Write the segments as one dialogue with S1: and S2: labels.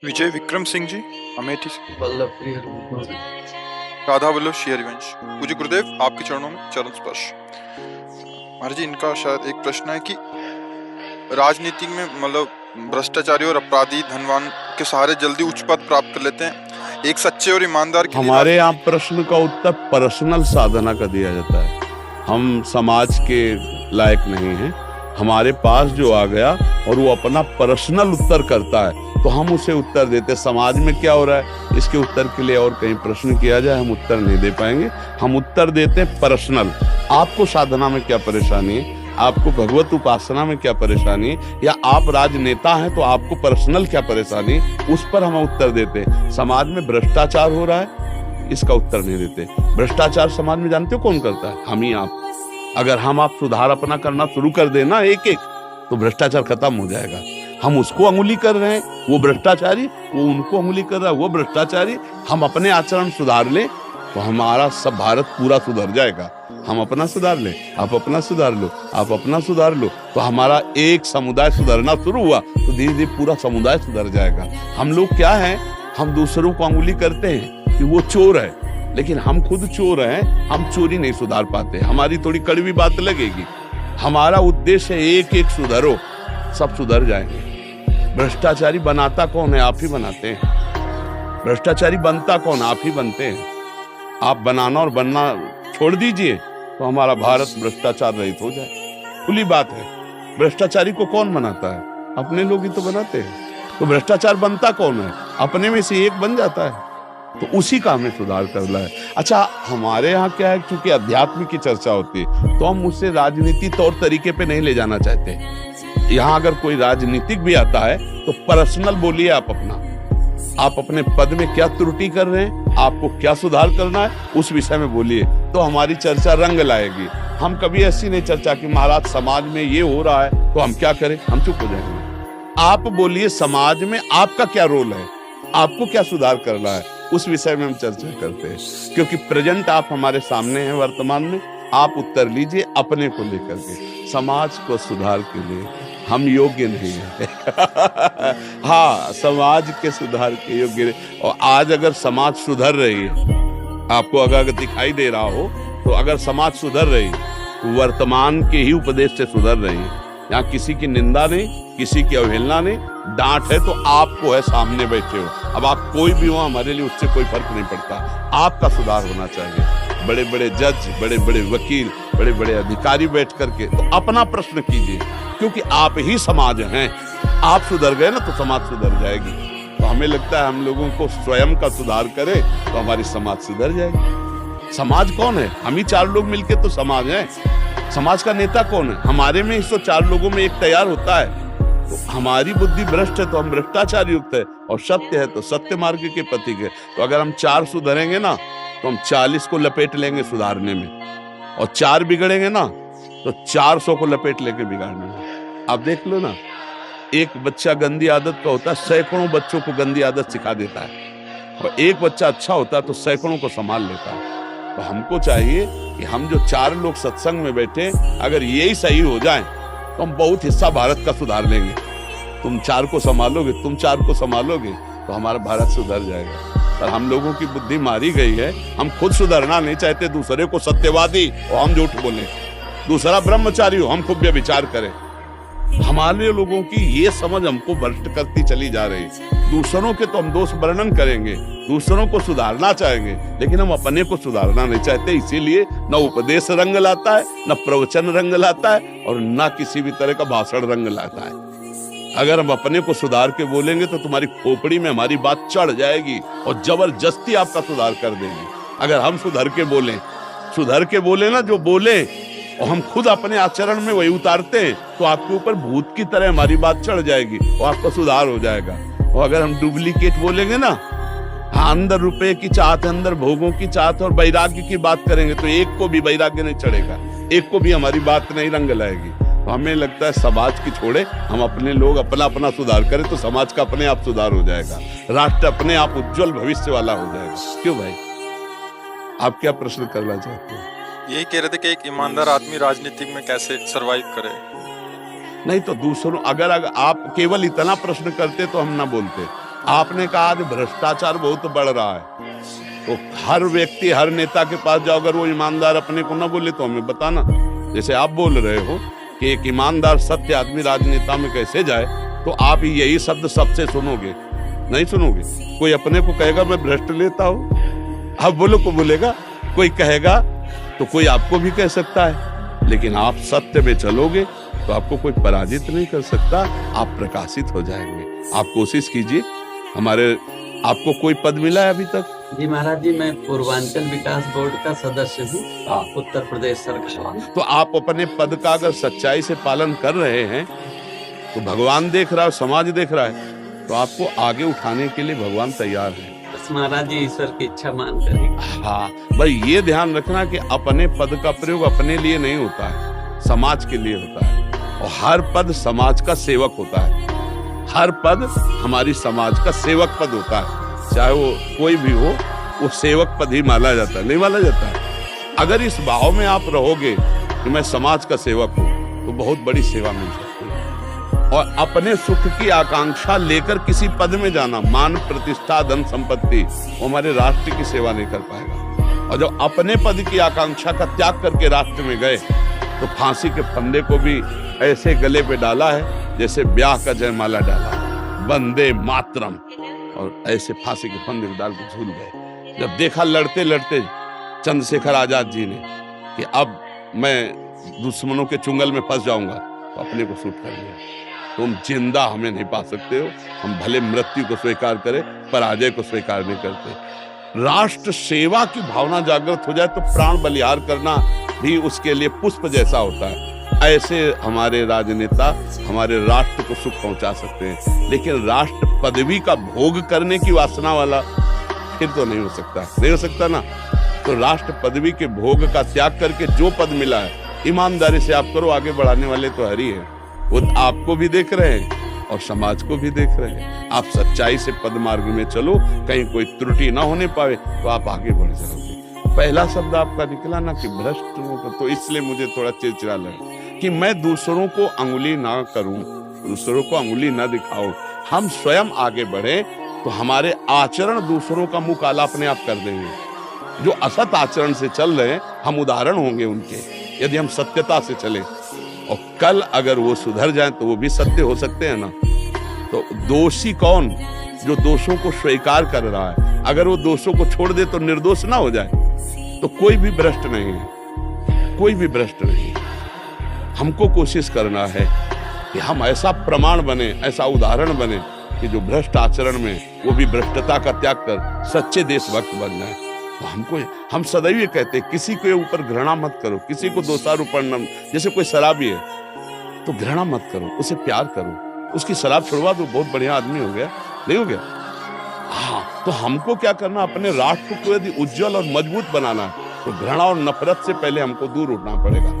S1: विजय विक्रम सिंह जी, अमेठी से।
S2: वल्लभ
S1: राधा वल्लभ श्री हरिवंश। पूज्य गुरुदेव, आपके चरणों में चरण स्पर्श। महाराज जी, इनका शायद एक प्रश्न है कि राजनीति में मतलब भ्रष्टाचारी और अपराधी धनवान के सहारे जल्दी उच्च पद प्राप्त कर लेते हैं। एक सच्चे और ईमानदार के लिए
S3: हमारे यहाँ प्रश्न का उत्तर पर्सनल साधना का दिया जाता है। हम समाज के लायक नहीं हैं। हमारे पास जो आ गया और वो अपना पर्सनल उत्तर करता है तो हम उसे उत्तर देते। समाज में क्या हो रहा है इसके उत्तर के लिए और कहीं प्रश्न किया जाए हम उत्तर नहीं दे पाएंगे। हम उत्तर देते पर्सनल। आपको साधना में क्या परेशानी है, आपको भगवत उपासना में क्या परेशानी है, या आप राजनेता हैं तो आपको पर्सनल क्या परेशानी है, उस पर हम उत्तर देते। समाज में भ्रष्टाचार हो रहा है, इसका उत्तर नहीं देते। भ्रष्टाचार समाज में जानते हो कौन करता है? हम ही आप। अगर हम आप सुधार अपना करना शुरू कर देना एक एक, तो भ्रष्टाचार खत्म हो जाएगा। हम उसको अंगुली कर रहे हैं, वो भ्रष्टाचारी, वो उनको अंगुली कर रहा है, वो भ्रष्टाचारी। हम अपने आचरण सुधार लें तो हमारा सब भारत पूरा सुधर जाएगा। हम अपना सुधार ले, आप अपना सुधार लो, आप अपना सुधार लो, तो हमारा एक समुदाय सुधरना शुरू हुआ तो धीरे धीरे पूरा समुदाय सुधर जाएगा। हम लोग क्या हैं, हम दूसरों को अंगुली करते हैं कि वो चोर है, लेकिन हम खुद चोर हैं। हम चोरी नहीं सुधार पाते। हमारी थोड़ी कड़वी बात लगेगी। हमारा उद्देश्य है एक एक सुधरो, सब सुधर जाएंगे। भ्रष्टाचारी बनाता कौन है? आप ही बनाते हैं। भ्रष्टाचारी बनता कौन? आप ही बनते हैं। आप बनाना और बनना छोड़ दीजिए तो हमारा भारत भ्रष्टाचार रहित हो जाए। खुली बात है। भ्रष्टाचारी को कौन बनाता है? अपने लोग ही तो बनाते हैं। तो भ्रष्टाचार बनता कौन है? अपने में से एक बन जाता है। तो उसी का हमें सुधार करना है। अच्छा, हमारे यहाँ क्या है, क्योंकि अध्यात्म की चर्चा होती है तो हम उससे राजनीति तौर तरीके पे नहीं ले जाना चाहते। यहाँ अगर कोई राजनीतिक भी आता है तो पर्सनल बोलिए। आप अपने पद में क्या त्रुटि कर रहे हैं, आपको क्या सुधार करना है, उस विषय में बोलिए, तो हमारी चर्चा रंग लाएगी। हम कभी ऐसी नहीं चर्चा कि महाराज समाज में ये हो रहा है तो हम क्या करें, हम चुप हो जाएंगे। आप बोलिए समाज में आपका क्या रोल है, आपको क्या सुधार करना है, उस विषय में हम चर्चा करते हैं। क्योंकि प्रेजेंट आप हमारे सामने हैं वर्तमान में। आप उत्तर लीजिए अपने को लेकर के। समाज को सुधार के लिए हम योग्य नहीं है। हाँ, समाज के सुधार के योग्य नहीं। और आज अगर समाज सुधर रही है, आपको अगर दिखाई दे रहा हो तो अगर समाज सुधर रही तो वर्तमान के ही उपदेश से सुधर रही है। यहाँ किसी की निंदा नहीं, किसी की अवहेलना नहीं। डांट है तो आपको है, सामने बैठे हो। अब आप कोई भी हो, हमारे लिए उससे कोई फर्क नहीं पड़ता। आपका सुधार होना चाहिए। बड़े बड़े जज, बड़े बड़े वकील, बड़े बड़े अधिकारी बैठ करके तो अपना प्रश्न कीजिए, क्योंकि आप ही समाज हैं। आप सुधर गए ना तो समाज सुधर जाएगी। तो हमें लगता है हम लोगों को स्वयं का सुधार करें तो हमारी समाज सुधर जाएगी। समाज कौन है? हम ही 4 लोग मिलके तो समाज है। समाज का नेता कौन है? हमारे में 104 लोगों में एक तैयार होता है। तो हमारी बुद्धि भ्रष्ट है तो हम भ्रष्टाचार युक्त है, और सत्य है तो सत्य मार्ग के प्रतीक है। तो अगर हम 4 सुधरेंगे ना तो हम 40 को लपेट लेंगे सुधारने में, और 4 बिगड़ेंगे ना तो 400 को लपेट लेके बिगाड़ने में। आप देख लो ना, एक बच्चा गंदी आदत का होता है, सैकड़ों बच्चों को गंदी आदत सिखा देता है। और एक बच्चा अच्छा होता है तो सैकड़ों को संभाल लेता है। तो हमको चाहिए कि हम जो 4 लोग सत्संग में बैठे, अगर यही सही हो जाए तो हम बहुत हिस्सा भारत का सुधार लेंगे। तुम 4 को संभालोगे, तुम 4 को संभालोगे तो हमारा भारत सुधर जाएगा। पर हम लोगों की बुद्धि मारी गई है। हम खुद सुधरना नहीं चाहते, दूसरे को सत्यवादी और हम झूठ बोले। दूसरा ब्रह्मचारी हो, हम खूब विचार करें। हमारे लोगों की ये समझ हमको भ्रष्ट करती चली जा रही। दूसरों के तो हम दोष वर्णन करेंगे, दूसरों को सुधारना चाहेंगे, लेकिन हम अपने को सुधारना नहीं चाहते। इसीलिए न उपदेश रंग लाता है, न प्रवचन रंग लाता है, और न किसी भी तरह का भाषण रंग लाता है। अगर हम अपने को सुधार के बोलेंगे तो तुम्हारी खोपड़ी में हमारी बात चढ़ जाएगी और जबरदस्ती आपका सुधार कर देंगे। अगर हम सुधर के बोले ना, जो बोले और हम खुद अपने आचरण में वही उतारते हैं, तो आपके ऊपर भूत की तरह हमारी बात चढ़ जाएगी और आपका सुधार हो जाएगा। और अगर हम डुप्लीकेट बोलेंगे ना, अंदर रुपए की चाहत, अंदर भोगों की चाहत और वैराग्य की बात करेंगे, तो एक को भी वैराग्य नहीं चढ़ेगा, एक को भी हमारी बात नहीं रंग लाएगी। तो हमें लगता है समाज की छोड़े, हम अपने लोग अपना सुधार करें तो समाज का अपने आप सुधार हो जाएगा। राष्ट्र अपने आप उज्जवल भविष्य वाला हो जाएगा। क्यों भाई, आप क्या प्रश्न करना चाहते हैं?
S1: यही कह रहे थे कि एक ईमानदार आदमी राजनीति में कैसे सरवाइव करे।
S3: नहीं तो दूसरों, अगर आप केवल इतना प्रश्न करते तो हम ना बोलते। आपने कहा आज भ्रष्टाचार बहुत बढ़ रहा है, तो हर व्यक्ति हर नेता के पास जाओ, अगर वो ईमानदार अपने को ना बोले तो हमें बताना। जैसे आप बोल रहे हो कि एक ईमानदार सत्य आदमी राजनेता में कैसे जाए, तो आप यही शब्द सबसे सुनोगे, नहीं सुनोगे। कोई अपने को कहेगा मैं भ्रष्ट लेता हूँ, आप बोलो को बोलेगा, कोई कहेगा तो कोई आपको भी कह सकता है, लेकिन आप सत्य में चलोगे तो आपको कोई पराजित नहीं कर सकता, आप प्रकाशित हो जाएंगे। आप कोशिश कीजिए। हमारे आपको कोई पद मिला है अभी तक?
S2: जी महाराज जी, मैं पूर्वांचल विकास बोर्ड का सदस्य हूँ, उत्तर प्रदेश सरकार।
S3: तो आप अपने पद का अगर सच्चाई से पालन कर रहे हैं तो भगवान देख रहा है, समाज देख रहा है, तो आपको आगे उठाने के लिए भगवान तैयार है।
S2: बस महाराज जी ईश्वर की इच्छा मान कर।
S3: हाँ, भाई ये ध्यान रखना कि अपने पद का प्रयोग अपने लिए नहीं होता है, समाज के लिए होता है, और हर पद समाज का सेवक होता है। हर पद हमारी समाज का सेवक पद होता है, चाहे वो कोई भी हो, वो सेवक पद ही माना जाता है, नहीं माना जाता है। अगर इस भाव में आप रहोगे कि मैं समाज का सेवक हूँ, तो बहुत बड़ी सेवा मिल सकती है। और अपने सुख की आकांक्षा लेकर किसी पद में जाना, मान प्रतिष्ठा धन संपत्ति, वो हमारे राष्ट्र की सेवा नहीं कर पाएगा। और जब अपने पद की आकांक्षा का त्याग करके राष्ट्र में गए, तो फांसी के फंदे को भी ऐसे गले पे डाला है जैसे ब्याह का जयमाला डाला, वंदे मातरम, और ऐसे फांसी के फंदे डाल के झूल गए। जब देखा लड़ते लड़ते चंद्रशेखर आजाद जी ने कि अब मैं दुश्मनों के चुंगल में फंस जाऊंगा, तो अपने को शूट कर लिया। तुम जिंदा हमें नहीं पा सकते हो, हम भले मृत्यु को स्वीकार करें, पराजय को स्वीकार नहीं करते। राष्ट्र सेवा की भावना जागृत हो जाए तो प्राण बलिहार करना भी उसके लिए पुष्प जैसा होता है। ऐसे हमारे राजनेता हमारे राष्ट्र को सुख पहुंचा सकते हैं, लेकिन राष्ट्र पदवी का भोग करने की वासना वाला फिर तो नहीं हो सकता, नहीं हो सकता ना। तो राष्ट्र पदवी के भोग का त्याग करके जो पद मिला है, ईमानदारी से आप करो, आगे बढ़ाने वाले तो हरि है, वो आपको भी देख रहे हैं और समाज को भी देख रहे हैं। आप सच्चाई से पद मार्ग में चलो, कहीं कोई त्रुटि ना होने पावे, तो आप आगे बढ़ जाओगे। पहला शब्द आपका निकला ना कि भ्रष्ट हो, तो इसलिए मुझे थोड़ा चिड़चिड़ा लगा कि मैं दूसरों को अंगुली ना करूं, दूसरों को अंगुली ना दिखाऊं। हम स्वयं आगे बढ़े तो हमारे आचरण दूसरों का मुंह काला अपने आप कर देंगे। जो असत आचरण से चल रहे हैं, हम उदाहरण होंगे उनके, यदि हम सत्यता से चले। और कल अगर वो सुधर जाएं तो वो भी सत्य हो सकते हैं ना। तो दोषी कौन? जो दोषों को स्वीकार कर रहा है। अगर वो दोषों को छोड़ दे तो निर्दोष ना हो जाए, तो कोई भी भ्रष्ट नहीं है, कोई भी भ्रष्ट नहीं। हमको कोशिश करना है कि हम ऐसा प्रमाण बने, ऐसा उदाहरण बने कि जो भ्रष्ट आचरण में, वो भी भ्रष्टता का त्याग कर सच्चे देशभक्त बन जाए। तो हम सदैव ये कहते हैं, किसी के ऊपर घृणा मत करो, किसी को दोषारोपण न, जैसे कोई शराबी है तो घृणा मत करो, उसे प्यार करो, उसकी शराब छुड़वा दो, बहुत बढ़िया आदमी हो गया, नहीं हो गया। हाँ, तो हमको क्या करना, अपने राष्ट्र को यदि उज्जवल और मजबूत बनाना है, तो घृणा और नफरत से पहले हमको दूर उठना पड़ेगा।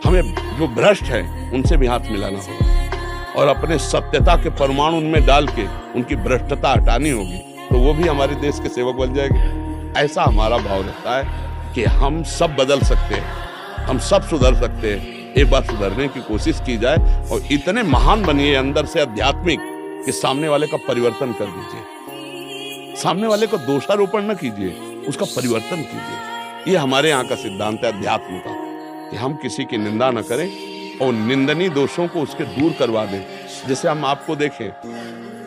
S3: हमें जो भ्रष्ट है उनसे भी हाथ मिलाना होगा, और अपने सत्यता के परमाणु उनमें डाल के उनकी भ्रष्टता हटानी होगी, तो वो भी हमारे देश के सेवक बन जाएंगे। ऐसा हमारा भाव रहता है कि हम सब बदल सकते हैं, हम सब सुधर सकते हैं। एक बार सुधरने की कोशिश की जाए और इतने महान बनिए अंदर से आध्यात्मिक कि सामने वाले का परिवर्तन कर दीजिए, सामने वाले को दोषारोपण न कीजिए, उसका परिवर्तन कीजिए। ये हमारे यहाँ का सिद्धांत है अध्यात्म का, कि हम किसी की निंदा न करें और निंदनीय दोषों को उसके दूर करवा दें। जैसे हम आपको देखें,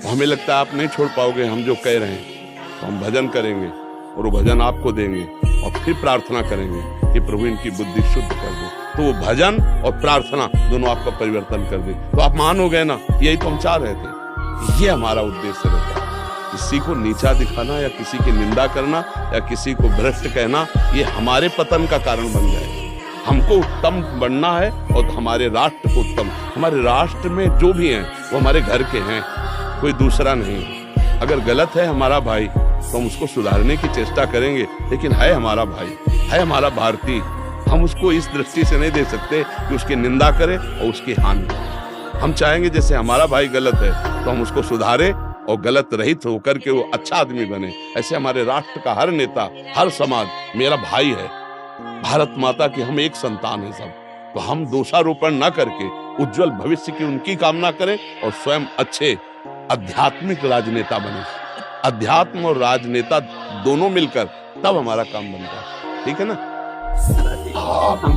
S3: हमें लगता है आप नहीं छोड़ पाओगे हम जो कह रहे हैं, तो हम भजन करेंगे और वो भजन आपको देंगे, और फिर प्रार्थना करेंगे कि प्रभु इनकी बुद्धि शुद्ध कर दो। तो वो भजन और प्रार्थना दोनों आपका परिवर्तन कर दे, तो आप मान हो गए ना। यही तो हम चाह रहे थे, ये हमारा उद्देश्य रहता है। किसी को नीचा दिखाना या किसी की निंदा करना या किसी को भ्रष्ट कहना, ये हमारे पतन का कारण बन जाए। हमको उत्तम बनना है और हमारे राष्ट्र को उत्तम, हमारे राष्ट्र में जो भी हैं वो हमारे घर के हैं, कोई दूसरा नहीं। अगर गलत है हमारा भाई तो हम उसको सुधारने की चेष्टा करेंगे, लेकिन है हमारा भाई, है हमारा भारतीय, हम उसको इस दृष्टि से नहीं दे सकते कि उसकी निंदा करें और उसकी हानि। हम चाहेंगे जैसे हमारा भाई गलत है तो हम उसको सुधारें और गलत रहित होकर के वो अच्छा आदमी बने। ऐसे हमारे राष्ट्र का हर नेता, हर समाज मेरा भाई है, भारत माता की हम एक संतान है सब। तो हम दोषारोपण न करके उज्जवल भविष्य की उनकी कामना करें और स्वयं अच्छे आध्यात्मिक राजनेता बने। अध्यात्म और राजनेता दोनों मिलकर तब हमारा काम बनता है। ठीक है ना?
S2: हम